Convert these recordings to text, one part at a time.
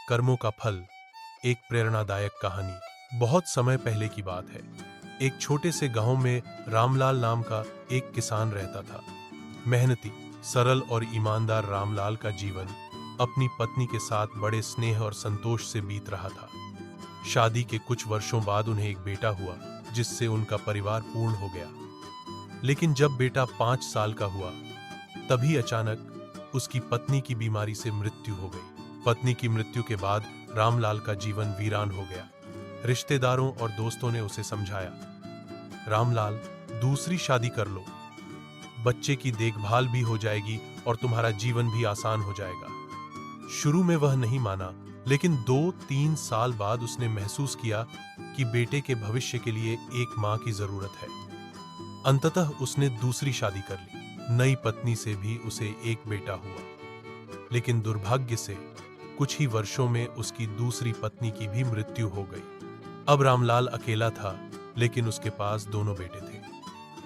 कर्मों का फल। एक प्रेरणादायक कहानी। बहुत समय पहले की बात है। एक छोटे से गांव में रामलाल नाम का एक किसान रहता था। मेहनती, सरल और ईमानदार रामलाल का जीवन अपनी पत्नी के साथ बड़े स्नेह और संतोष से बीत रहा था। शादी के कुछ वर्षों बाद उन्हें एक बेटा हुआ, जिससे उनका परिवार पूर्ण हो गया। लेकिन जब बेटा 5 साल का हुआ, तभी अचानक उसकी पत्नी की बीमारी से मृत्यु हो गई। पत्नी की मृत्यु के बाद रामलाल का जीवन वीरान हो गया। रिश्तेदारों और दोस्तों ने उसे समझाया, रामलाल, दूसरी शादी कर लो, बच्चे की देखभाल भी हो जाएगी और तुम्हारा जीवन भी आसान हो जाएगा। शुरू में वह नहीं माना, लेकिन 2-3 साल बाद उसने महसूस किया कि बेटे के भविष्य के लिए एक मां की जरूरत है। अंततः उसने दूसरी शादी कर ली। नई पत्नी से भी उसे एक बेटा हुआ, लेकिन दुर्भाग्य से कुछ ही वर्षों में उसकी दूसरी पत्नी की भी मृत्यु हो गई। अब रामलाल अकेला था, लेकिन उसके पास दोनों बेटे थे।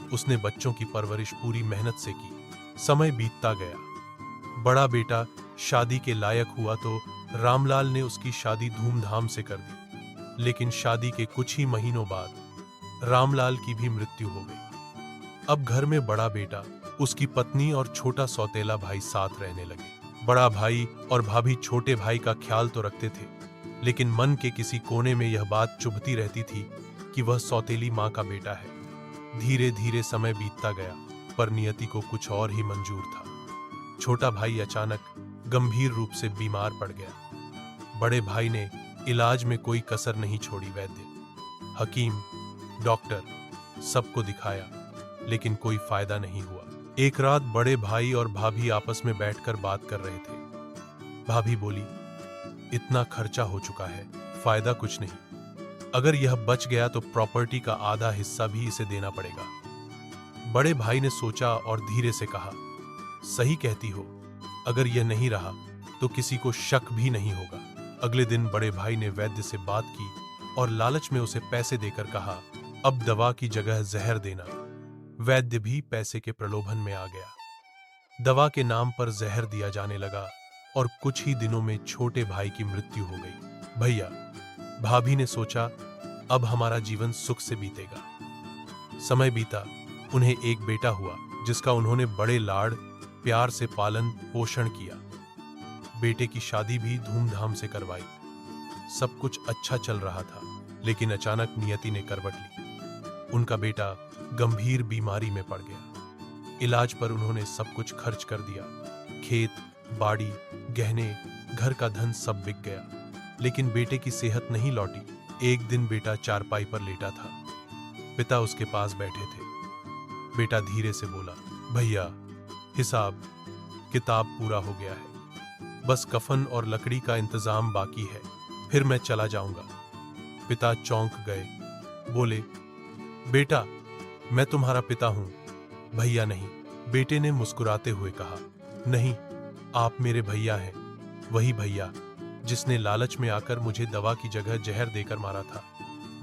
उसने बच्चों की परवरिश पूरी मेहनत से की। समय बीतता गया। बड़ा बेटा शादी के लायक हुआ तो रामलाल ने उसकी शादी धूमधाम से कर दी। लेकिन शादी के कुछ ही महीनों बाद रामलाल की भी मृत्यु हो गई। अब घर में बड़ा बेटा, उसकी पत्नी और छोटा सौतेला भाई साथ रहने लगे। बड़ा भाई और भाभी छोटे भाई का ख्याल तो रखते थे, लेकिन मन के किसी कोने में यह बात चुभती रहती थी कि वह सौतेली मां का बेटा है। धीरे धीरे समय बीतता गया, पर नियति को कुछ और ही मंजूर था। छोटा भाई अचानक गंभीर रूप से बीमार पड़ गया। बड़े भाई ने इलाज में कोई कसर नहीं छोड़ी। वैद्य, हकीम, डॉक्टर सबको दिखाया, लेकिन कोई फायदा नहीं हुआ। एक रात बड़े भाई और भाभी आपस में बैठकर बात कर रहे थे। भाभी बोली, इतना खर्चा हो चुका है, फायदा कुछ नहीं। अगर यह बच गया तो प्रॉपर्टी का आधा हिस्सा भी इसे देना पड़ेगा। बड़े भाई ने सोचा और धीरे से कहा, सही कहती हो, अगर यह नहीं रहा तो किसी को शक भी नहीं होगा। अगले दिन बड़े भाई ने वैद्य से बात की और लालच में उसे पैसे देकर कहा, अब दवा की जगह जहर देना। वैद्य भी पैसे के प्रलोभन में आ गया। दवा के नाम पर जहर दिया जाने लगा और कुछ ही दिनों में छोटे भाई की मृत्यु हो गई। भैया, भाभी ने सोचा, अब हमारा जीवन सुख से बीतेगा। समय बीता। उन्हें एक बेटा हुआ, जिसका उन्होंने बड़े लाड़ प्यार से पालन पोषण किया। बेटे की शादी भी धूमधाम से करवाई। सब कुछ अच्छा चल रहा था, लेकिन अचानक नियति ने करवट ली। उनका बेटा गंभीर बीमारी में पड़ गया। इलाज पर उन्होंने सब कुछ खर्च कर दिया। खेत, बाड़ी, गहने, घर का धन सब बिक गया, लेकिन बेटे की सेहत नहीं लौटी। एक दिन बेटा चारपाई पर लेटा था। पिता उसके पास बैठे थे। बेटा धीरे से बोला, भैया, हिसाब किताब पूरा हो गया है, बस कफन और लकड़ी का इंतजाम बाकी है, फिर मैं चला जाऊंगा। पिता चौंक गए। बोले, बेटा, मैं तुम्हारा पिता हूं, भैया नहीं। बेटे ने मुस्कुराते हुए कहा, नहीं, आप मेरे भैया हैं, वही भैया जिसने लालच में आकर मुझे दवा की जगह जहर देकर मारा था।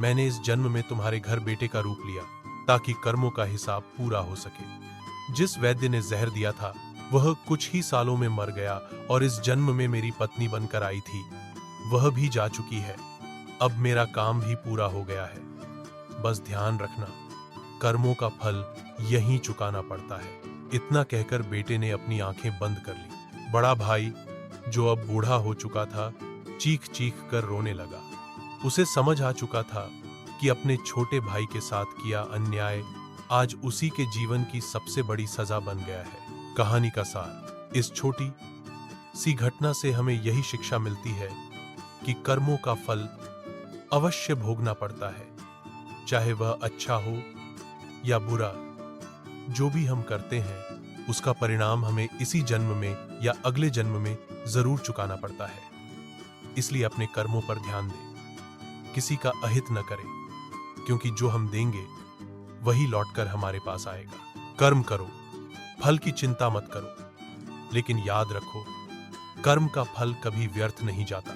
मैंने इस जन्म में तुम्हारे घर बेटे का रूप लिया, ताकि कर्मों का हिसाब पूरा हो सके। जिस वैद्य ने जहर दिया था, वह कुछ ही सालों में मर गया और इस जन्म में मेरी पत्नी बनकर आई थी, वह भी जा चुकी है। अब मेरा काम भी पूरा हो गया है। बस ध्यान रखना, कर्मों का फल यहीं चुकाना पड़ता है। इतना कहकर बेटे ने अपनी आंखें बंद कर ली। बड़ा भाई, जो अब बूढ़ा हो चुका था, चीख चीख कर रोने लगा। उसे समझ आ चुका था कि अपने छोटे भाई के साथ किया अन्याय आज उसी के जीवन की सबसे बड़ी सजा बन गया है। कहानी का सार, इस छोटी सी घटना से हमें यही शिक्षा मिलती है कि कर्मों का फल अवश्य भोगना पड़ता है, चाहे वह अच्छा हो या बुरा। जो भी हम करते हैं, उसका परिणाम हमें इसी जन्म में या अगले जन्म में जरूर चुकाना पड़ता है। इसलिए अपने कर्मों पर ध्यान दें, किसी का अहित न करें, क्योंकि जो हम देंगे वही लौटकर हमारे पास आएगा। कर्म करो, फल की चिंता मत करो, लेकिन याद रखो, कर्म का फल कभी व्यर्थ नहीं जाता।